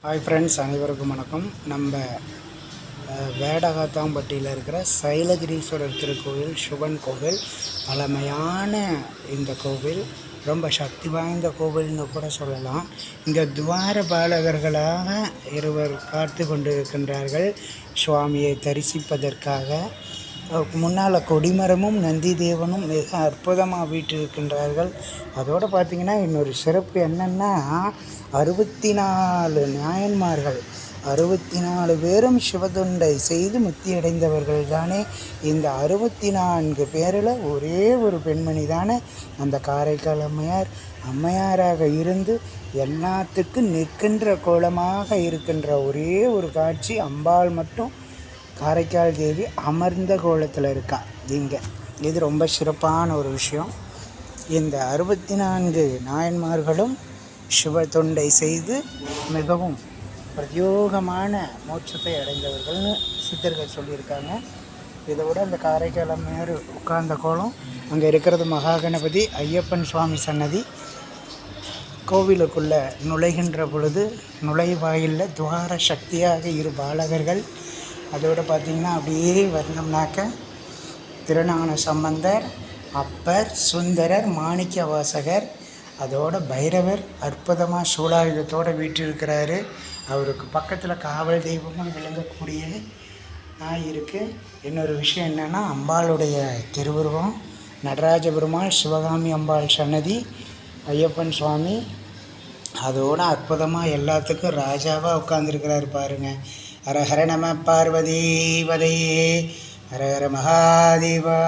Hi friends, அனைவருக்கும் வணக்கம். நம்ம வேடகாத்தாம்பட்டியில் இருக்கிற சைலகிரீஸ்வரர் திருக்கோவில், சிவன் கோவில், பழமையான இந்த கோவில் ரொம்ப சக்தி வாய்ந்த கோவில்னு கூட சொல்லலாம். இங்கே துவார பாலகர்களாக இருவர் காத்து கொண்டிருக்கின்றார்கள் சுவாமியை தரிசிப்பதற்காக. முன்னால் கொடிமரமும் நந்தி தேவனும் மிக அற்புதமாக வீற்றிருக்கின்றார்கள். அதோடு பார்த்திங்கன்னா இன்னொரு சிறப்பு என்னென்னா, 64 நாயன்மார்கள், 64 பேரும் சிவதொண்டை செய்து முக்தி அடைந்தவர்கள் தானே. இந்த 64 பேரில் ஒரே ஒரு பெண்மணி தானே அந்த காரைக்கால் அம்மையார். அம்மையாராக இருந்து எல்லாத்துக்கும் நிற்கின்ற கோலமாக இருக்கின்ற ஒரே ஒரு காட்சி, அம்பாள் மட்டும் காரைக்கால் தேவி அமர்ந்த கோலத்தில் இருக்கா இங்கே. இது ரொம்ப சிறப்பான ஒரு விஷயம். இந்த 64 நாயன்மார்களும் சிவ தொண்டை செய்து மிகவும் பிரத்யோகமான மோட்சத்தை அடைந்தவர்கள்னு சித்தர்கள் சொல்லியிருக்காங்க. இதை விட அந்த காரைக்கால் அம்மையார் உட்கார்ந்த கோலம், அங்கே இருக்கிறது மகாகணபதி ஐயப்பன் சுவாமி சன்னதி. கோவிலுக்குள்ளே நுழைகின்ற பொழுது நுழைவாயிலில் துவார சக்தியாக இரு பாலகர்கள். அதோடு பார்த்திங்கன்னா அப்படியே வரணும்னாக்க திருஞான சம்பந்தர், அப்பர், சுந்தரர், மாணிக்க வாசகர், அதோட பைரவர் அற்புதமாக சூலாயுதத்தோடு வீற்றிருக்கிறாரு. அவருக்கு பக்கத்தில் காவல் தெய்வமும் விளங்கக்கூடிய நாய் இருக்குது. இன்னொரு விஷயம் என்னென்னா, அம்பாளுடைய திருவுருவம், நடராஜ பெருமாள், சிவகாமி அம்பாள் சன்னதி, ஐயப்பன் சுவாமி, அதோட அற்புதமாக எல்லாத்துக்கும் ராஜாவாக உட்காந்துருக்கிறாரு பாருங்கள். ஹர ஹர நம பார்வதி வதையே, ஹர ஹர மகாதேவா.